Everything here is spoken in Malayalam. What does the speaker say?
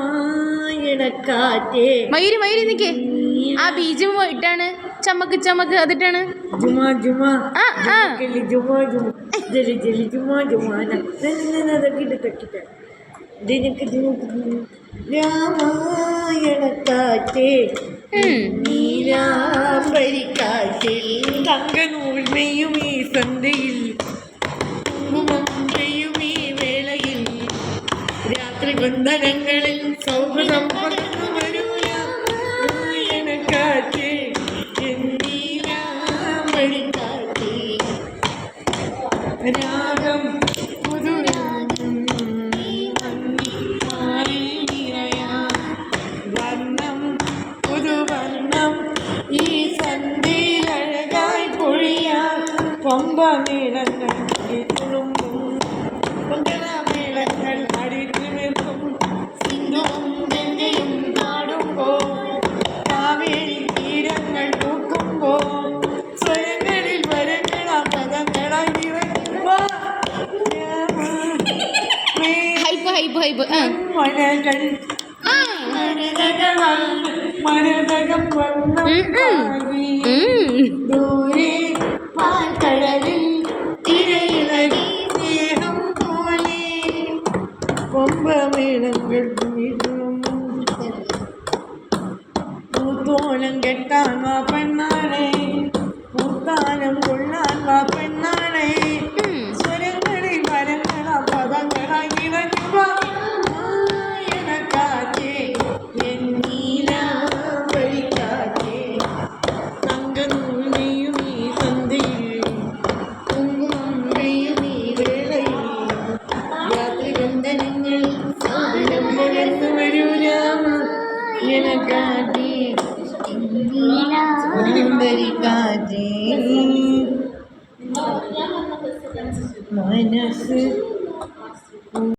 രാമായണക്കാറ്റേ മയൂരി മയൂരി നിക്കേ ആ ബീജം ഇട്ടാണ് ചമക്ക് ചമക്ക് അതിട്ടാണ് ജുമാ ജുമാ ജുമാ ജുമാ ജലി ജലി ജുമാ ജുമാന തക്കിട്ട് ദിനക്ക് രാമായണക്കാറ്റേ നീരാമ്പരിക്കാറ്റിൽ തങ്കനൂൽ മെയ്യും ഈ സന്ധ്യയിൽ പെയ്യും ഈ വേളയിൽ രാത്രി ബന്ധനങ്ങളിൽ സൗഹൃദം പകർന്നു വരൂ രാമായണക്കാറ്റേ നീരാമ്പരിക്കാറ്റേ രാഗം പുതുരാഗം വർണ്ണം പുതുവർണ്ണം ഈ സന്ധ്യയിലഴകായി പൊഴിയാൻ പമ്പമേളങ്ങൾ തുളുമ്പും മേളങ്ങൾ അടിനിർത്തും സിന്ധുവും ഗംഗയും പാടുമ്പോൾ കാവേരി തീരങ്ങൾ പൂക്കുമ്പോൾ സ്വരങ്ങളിൽ വരങ്ങളാ പദങ്ങളായി മഴകൾ മരതകം ദൂരെ പാൽക്കടലിൽ തിരയിളകി സ്നേഹം പോലെ കൊമ്പമേളങ്ങൾ പൂത്തോലം കെട്ടാൻ വാ പെണ്ണാണേ പൂത്താനം കൊള്ളാൻ വാ പെണ്ണാണേ സ്വരങ്ങളിൽ വരങ്ങളാ പദങ്ങളായി ഇറങ്ങുക മനസ്സ്